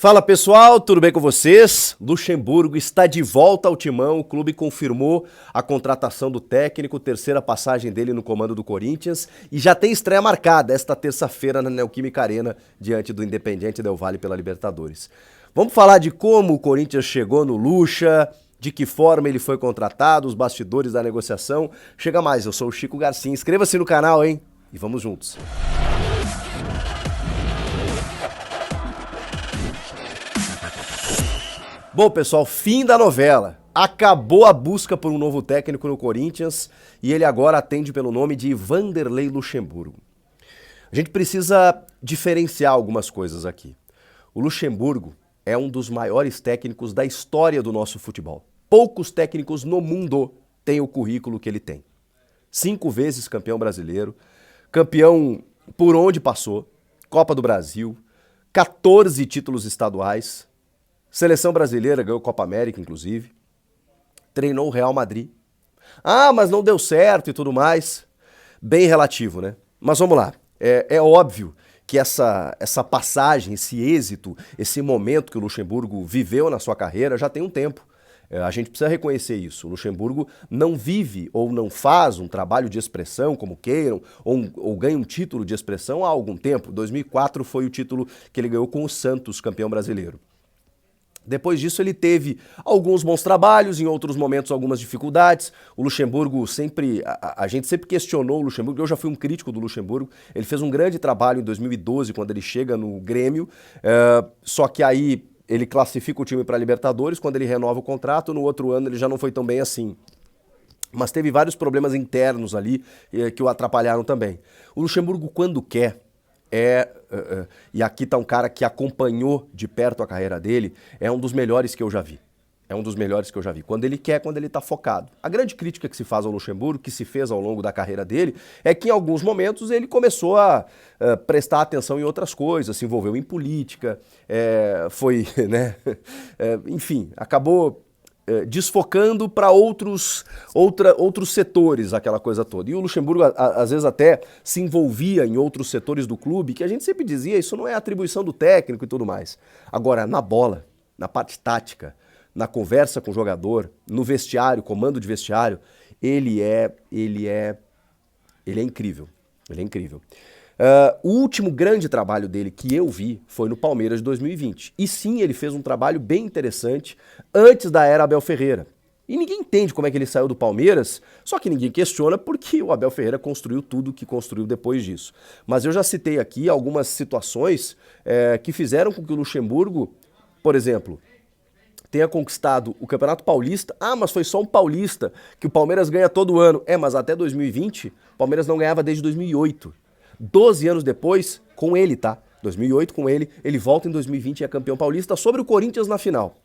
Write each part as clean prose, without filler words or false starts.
Fala pessoal, tudo bem com vocês? Luxemburgo está de volta ao timão, o clube confirmou a contratação do técnico, terceira passagem dele no comando do Corinthians e já tem estreia marcada esta terça-feira na Neoquímica Arena diante do Independiente Del Valle pela Libertadores. Vamos falar de como o Corinthians chegou no Luxa, de que forma ele foi contratado, os bastidores da negociação. Chega mais, eu sou o Chico Garcia, inscreva-se no canal, hein? E vamos juntos. Bom, pessoal, fim da novela. Acabou a busca por um novo técnico no Corinthians e ele agora atende pelo nome de Vanderlei Luxemburgo. A gente precisa diferenciar algumas coisas aqui. O Luxemburgo é um dos maiores técnicos da história do nosso futebol. Poucos técnicos no mundo têm o currículo que ele tem. 5 vezes campeão brasileiro, campeão por onde passou, Copa do Brasil, 14 títulos estaduais, Seleção brasileira, ganhou Copa América, inclusive. Treinou o Real Madrid. Ah, mas não deu certo e tudo mais. Bem relativo, né? Mas vamos lá. É óbvio que essa passagem, esse êxito, esse momento que o Luxemburgo viveu na sua carreira já tem um tempo. A gente precisa reconhecer isso. O Luxemburgo não vive ou não faz um trabalho de expressão, como queiram, ou ganha um título de expressão há algum tempo. 2004 foi o título que ele ganhou com o Santos, campeão brasileiro. Depois disso ele teve alguns bons trabalhos, em outros momentos algumas dificuldades. O Luxemburgo sempre, a gente sempre questionou o Luxemburgo, eu já fui um crítico do Luxemburgo. Ele fez um grande trabalho em 2012 quando ele chega no Grêmio, só que aí ele classifica o time para a Libertadores, quando ele renova o contrato, no outro ano ele já não foi tão bem assim. Mas teve vários problemas internos ali que o atrapalharam também. O Luxemburgo, quando quer, e aqui tá um cara que acompanhou de perto a carreira dele, é um dos melhores que eu já vi. É um dos melhores que eu já vi. Quando ele quer, quando ele tá focado. A grande crítica que se faz ao Luxemburgo, que se fez ao longo da carreira dele, é que em alguns momentos ele começou a prestar atenção em outras coisas, se envolveu em política, né? Enfim, acabou desfocando para outros setores, aquela coisa toda. E o Luxemburgo, às vezes, até se envolvia em outros setores do clube, que a gente sempre dizia, isso não é atribuição do técnico e tudo mais. Agora, na bola, na parte tática, na conversa com o jogador, no vestiário, comando de vestiário, ele é incrível. Ele é incrível. O último grande trabalho dele que eu vi foi no Palmeiras de 2020. E sim, ele fez um trabalho bem interessante antes da era Abel Ferreira. E ninguém entende como é que ele saiu do Palmeiras, só que ninguém questiona porque o Abel Ferreira construiu tudo que construiu depois disso. Mas eu já citei aqui algumas situações que fizeram com que o Luxemburgo, por exemplo, tenha conquistado o Campeonato Paulista. Ah, mas foi só um paulista que o Palmeiras ganha todo ano. Mas até 2020, o Palmeiras não ganhava desde 2008. 12 anos depois, com ele, tá? 2008 com ele volta em 2020 e é campeão paulista sobre o Corinthians na final.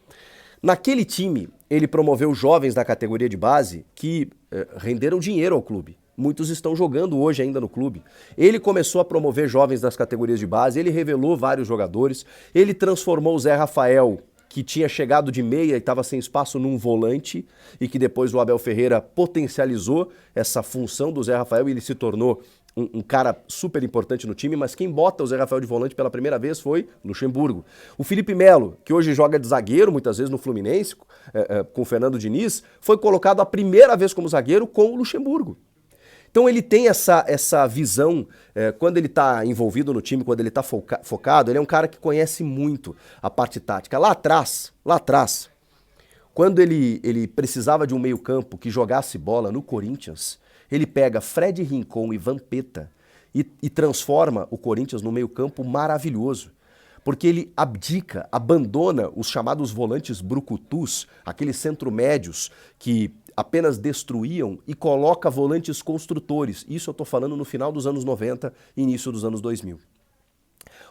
Naquele time, ele promoveu jovens da categoria de base que renderam dinheiro ao clube. Muitos estão jogando hoje ainda no clube. Ele começou a promover jovens das categorias de base, ele revelou vários jogadores, ele transformou o Zé Rafael, que tinha chegado de meia e estava sem espaço, num volante, e que depois o Abel Ferreira potencializou essa função do Zé Rafael e ele se tornou um cara super importante no time, mas quem bota o Zé Rafael de volante pela primeira vez foi Luxemburgo. O Felipe Melo, que hoje joga de zagueiro, muitas vezes no Fluminense, com o Fernando Diniz, foi colocado a primeira vez como zagueiro com o Luxemburgo. Então ele tem essa visão, quando ele está envolvido no time, quando ele está focado, ele é um cara que conhece muito a parte tática. Lá atrás, quando ele precisava de um meio-campo que jogasse bola no Corinthians, ele pega Fred Rincon e Vampeta e transforma o Corinthians num meio-campo maravilhoso. Porque ele abandona os chamados volantes brucutus, aqueles centro-médios que apenas destruíam, e coloca volantes construtores. Isso eu estou falando no final dos anos 90 e início dos anos 2000.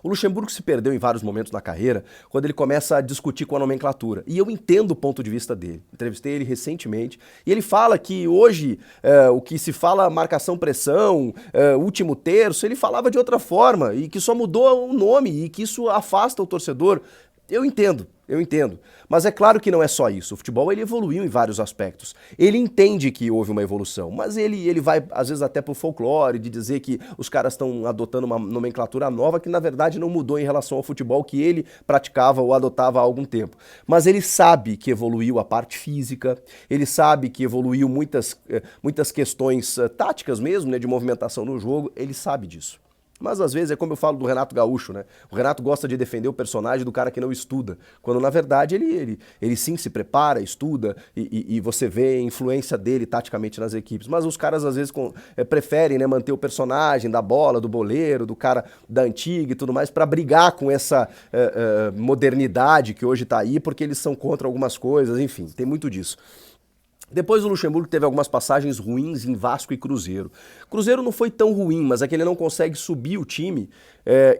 O Luxemburgo se perdeu em vários momentos na carreira quando ele começa a discutir com a nomenclatura. E eu entendo o ponto de vista dele. Entrevistei ele recentemente e ele fala que hoje o que se fala marcação-pressão, último terço, ele falava de outra forma e que só mudou o nome e que isso afasta o torcedor. Eu entendo. Mas é claro que não é só isso. O futebol ele evoluiu em vários aspectos. Ele entende que houve uma evolução, mas ele vai, às vezes, até pro folclore, de dizer que os caras estão adotando uma nomenclatura nova que, na verdade, não mudou em relação ao futebol que ele praticava ou adotava há algum tempo. Mas ele sabe que evoluiu a parte física, ele sabe que evoluiu muitas questões táticas mesmo, né, de movimentação no jogo, ele sabe disso. Mas às vezes é como eu falo do Renato Gaúcho, né? O Renato gosta de defender o personagem do cara que não estuda, quando na verdade ele sim se prepara, estuda e você vê a influência dele taticamente nas equipes. Mas os caras às vezes preferem, né, manter o personagem da bola, do boleiro, do cara da antiga e tudo mais, para brigar com essa modernidade que hoje tá aí, porque eles são contra algumas coisas, enfim, tem muito disso. Depois o Luxemburgo teve algumas passagens ruins em Vasco e Cruzeiro. Cruzeiro não foi tão ruim, mas é que ele não consegue subir o time.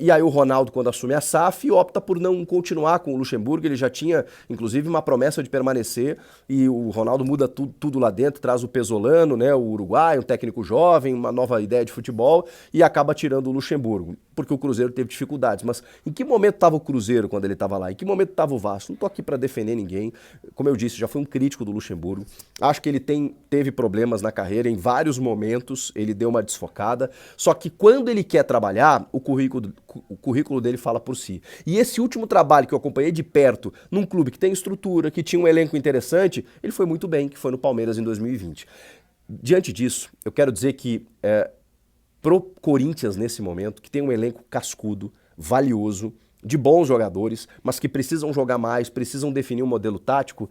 E aí o Ronaldo, quando assume a SAF, opta por não continuar com o Luxemburgo. Ele já tinha, inclusive, uma promessa de permanecer. E o Ronaldo muda tudo lá dentro, traz o Pesolano, né, o uruguaio, um técnico jovem, uma nova ideia de futebol, e acaba tirando o Luxemburgo, porque o Cruzeiro teve dificuldades. Mas em que momento estava o Cruzeiro quando ele estava lá? Em que momento estava o Vasco? Não estou aqui para defender ninguém. Como eu disse, já fui um crítico do Luxemburgo. Acho que ele teve problemas na carreira em vários momentos, ele deu uma desfocada, só que quando ele quer trabalhar, o currículo dele fala por si. E esse último trabalho que eu acompanhei de perto, num clube que tem estrutura, que tinha um elenco interessante, ele foi muito bem, que foi no Palmeiras em 2020. Diante disso, eu quero dizer que pro Corinthians nesse momento, que tem um elenco cascudo, valioso, de bons jogadores, mas que precisam jogar mais, precisam definir um modelo tático,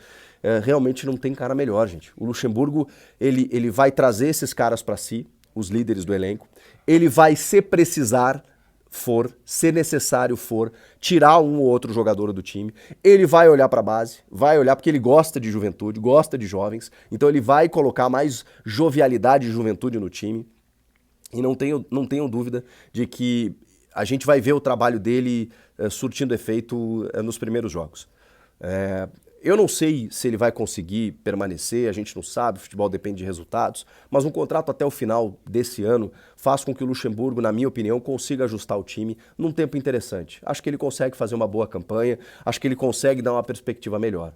realmente não tem cara melhor, gente. O Luxemburgo, ele vai trazer esses caras para si, os líderes do elenco, ele vai, se precisar for, se necessário for, tirar um ou outro jogador do time, ele vai olhar para a base, vai olhar porque ele gosta de juventude, gosta de jovens, então ele vai colocar mais jovialidade e juventude no time, e não tenho dúvida de que a gente vai ver o trabalho dele surtindo efeito nos primeiros jogos. Eu não sei se ele vai conseguir permanecer, a gente não sabe, o futebol depende de resultados, mas um contrato até o final desse ano faz com que o Luxemburgo, na minha opinião, consiga ajustar o time num tempo interessante. Acho que ele consegue fazer uma boa campanha, acho que ele consegue dar uma perspectiva melhor.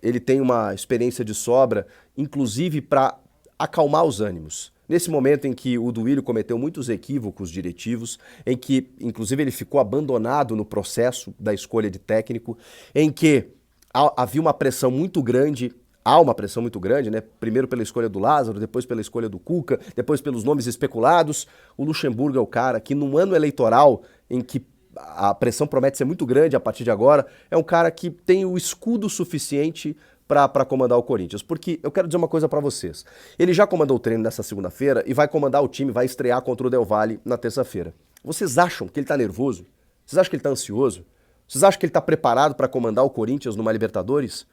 Ele tem uma experiência de sobra, inclusive para acalmar os ânimos. Nesse momento em que o Duílio cometeu muitos equívocos diretivos, em que, inclusive, ele ficou abandonado no processo da escolha de técnico, em que havia uma pressão muito grande, há uma pressão muito grande, né? Primeiro pela escolha do Lázaro, depois pela escolha do Cuca, depois pelos nomes especulados. O Luxemburgo é o cara que, num ano eleitoral em que a pressão promete ser muito grande a partir de agora, é um cara que tem o escudo suficiente para comandar o Corinthians, porque eu quero dizer uma coisa para vocês. Ele já comandou o treino nessa segunda-feira e vai comandar o time, vai estrear contra o Del Valle na terça-feira. Vocês acham que ele tá nervoso? Vocês acham que ele tá ansioso? Vocês acham que ele tá preparado para comandar o Corinthians numa Libertadores?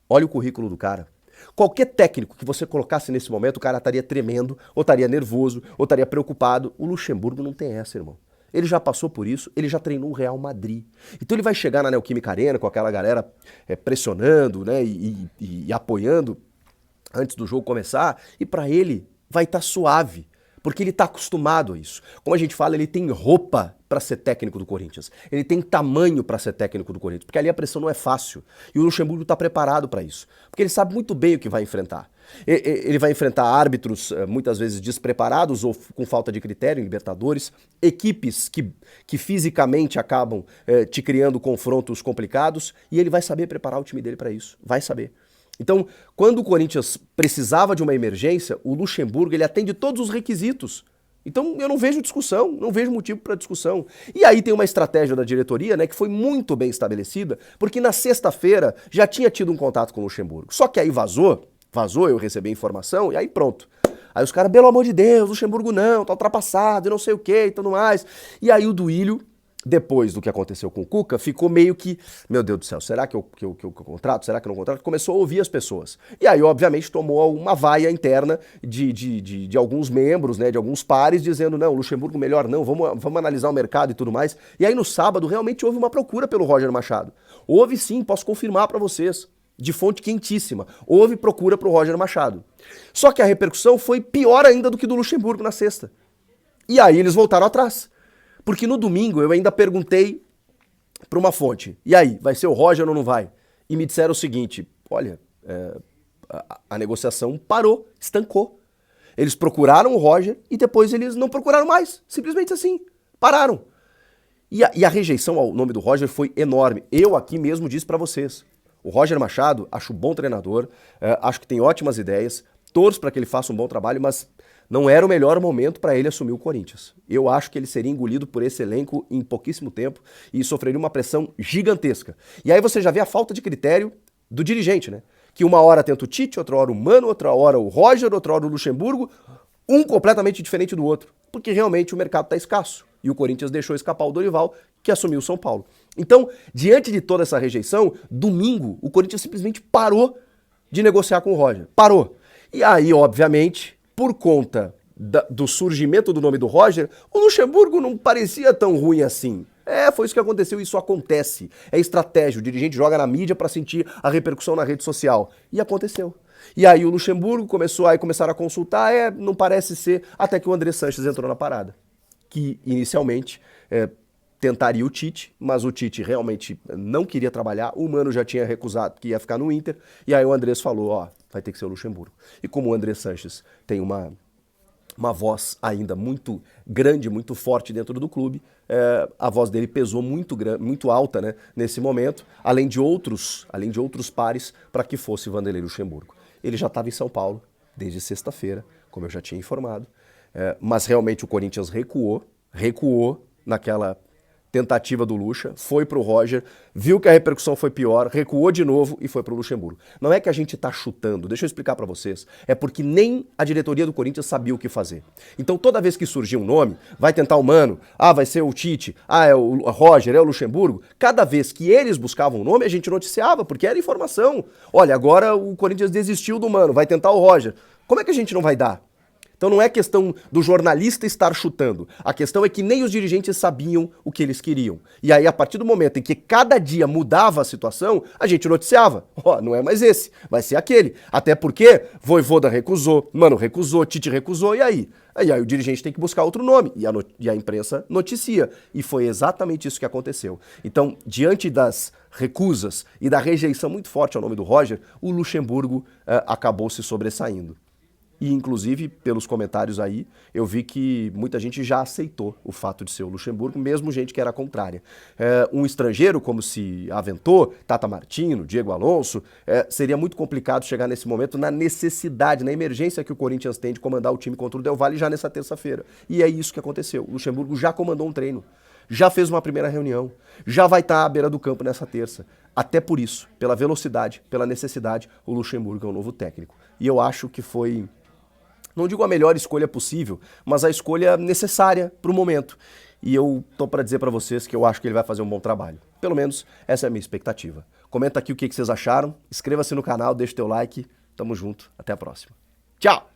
Olha o currículo do cara. Qualquer técnico que você colocasse nesse momento, o cara estaria tremendo, ou estaria nervoso, ou estaria preocupado. O Luxemburgo não tem essa, irmão. Ele já passou por isso, ele já treinou o Real Madrid. Então ele vai chegar na Neoquímica Arena com aquela galera pressionando, né, e apoiando antes do jogo começar, e para ele vai estar suave, porque ele está acostumado a isso. Como a gente fala, ele tem roupa para ser técnico do Corinthians. Ele tem tamanho para ser técnico do Corinthians, porque ali a pressão não é fácil. E o Luxemburgo está preparado para isso, porque ele sabe muito bem o que vai enfrentar. Ele vai enfrentar árbitros muitas vezes despreparados ou com falta de critério em Libertadores, equipes que fisicamente acabam te criando confrontos complicados, e ele vai saber preparar o time dele para isso, vai saber. Então, quando o Corinthians precisava de uma emergência, o Luxemburgo ele atende todos os requisitos. Então eu não vejo discussão, não vejo motivo para discussão. E aí tem uma estratégia da diretoria, né, que foi muito bem estabelecida, porque na sexta-feira já tinha tido um contato com o Luxemburgo. Só que aí vazou, eu recebi a informação e aí pronto. Aí os caras, pelo amor de Deus, Luxemburgo não, tá ultrapassado e não sei o que e tudo mais. E aí o Duílio, depois do que aconteceu com o Cuca, ficou meio que, meu Deus do céu, será que eu contrato? Será que eu não contrato? Começou a ouvir as pessoas. E aí, obviamente, tomou uma vaia interna de alguns membros, né, de alguns pares, dizendo, não, Luxemburgo melhor não, vamos analisar o mercado e tudo mais. E aí no sábado, realmente houve uma procura pelo Roger Machado. Houve sim, posso confirmar para vocês, de fonte quentíssima. Houve procura pro Roger Machado. Só que a repercussão foi pior ainda do que do Luxemburgo na sexta. E aí eles voltaram atrás. Porque no domingo eu ainda perguntei para uma fonte, e aí, vai ser o Roger ou não vai? E me disseram o seguinte, olha, a negociação parou, estancou. Eles procuraram o Roger e depois eles não procuraram mais, simplesmente assim, pararam. E a rejeição ao nome do Roger foi enorme. Eu aqui mesmo disse para vocês, o Roger Machado, acho um bom treinador, acho que tem ótimas ideias, torço para que ele faça um bom trabalho, mas não era o melhor momento para ele assumir o Corinthians. Eu acho que ele seria engolido por esse elenco em pouquíssimo tempo e sofreria uma pressão gigantesca. E aí você já vê a falta de critério do dirigente, né? Que uma hora tenta o Tite, outra hora o Mano, outra hora o Roger, outra hora o Luxemburgo, um completamente diferente do outro, porque realmente o mercado está escasso. E o Corinthians deixou escapar o Dorival, que assumiu o São Paulo. Então, diante de toda essa rejeição, domingo o Corinthians simplesmente parou de negociar com o Roger. Parou. E aí, obviamente, por conta do surgimento do nome do Roger, o Luxemburgo não parecia tão ruim assim. Foi isso que aconteceu e isso acontece. É estratégia, o dirigente joga na mídia para sentir a repercussão na rede social. E aconteceu. E aí o Luxemburgo começaram a consultar, não parece ser, até que o André Sanches entrou na parada. Que inicialmente tentaria o Tite, mas o Tite realmente não queria trabalhar, o Mano já tinha recusado que ia ficar no Inter, e aí o Andrés falou, vai ter que ser o Luxemburgo. E como o André Sanches tem uma voz ainda muito grande, muito forte dentro do clube, a voz dele pesou muito alta, né, nesse momento, além de outros pares, para que fosse Vanderlei Luxemburgo. Ele já estava em São Paulo desde sexta-feira, como eu já tinha informado, mas realmente o Corinthians recuou naquela tentativa do Luxa, foi pro Roger, viu que a repercussão foi pior, recuou de novo e foi pro Luxemburgo. Não é que a gente tá chutando, deixa eu explicar pra vocês, é porque nem a diretoria do Corinthians sabia o que fazer. Então toda vez que surgia um nome, vai tentar o Mano, vai ser o Tite, é o Roger, é o Luxemburgo, cada vez que eles buscavam o nome, a gente noticiava, porque era informação. Olha, agora o Corinthians desistiu do Mano, vai tentar o Roger. Como é que a gente não vai dar? Então não é questão do jornalista estar chutando. A questão é que nem os dirigentes sabiam o que eles queriam. E aí, a partir do momento em que cada dia mudava a situação, a gente noticiava. Não é mais esse, vai ser aquele. Até porque Vojvoda recusou, Mano recusou, Tite recusou, e aí? Aí o dirigente tem que buscar outro nome. E a imprensa noticia. E foi exatamente isso que aconteceu. Então, diante das recusas e da rejeição muito forte ao nome do Roger, o Luxemburgo acabou se sobressaindo. E, inclusive, pelos comentários aí, eu vi que muita gente já aceitou o fato de ser o Luxemburgo, mesmo gente que era contrária. Um estrangeiro, como se aventou, Tata Martino, Diego Alonso, seria muito complicado chegar nesse momento na necessidade, na emergência que o Corinthians tem de comandar o time contra o Del Valle já nessa terça-feira. E é isso que aconteceu. O Luxemburgo já comandou um treino, já fez uma primeira reunião, já vai estar à beira do campo nessa terça. Até por isso, pela velocidade, pela necessidade, o Luxemburgo é o novo técnico. E eu acho que foi... não digo a melhor escolha possível, mas a escolha necessária para o momento. E eu tô para dizer para vocês que eu acho que ele vai fazer um bom trabalho. Pelo menos essa é a minha expectativa. Comenta aqui o que vocês acharam, inscreva-se no canal, deixa o teu like. Tamo junto, até a próxima. Tchau!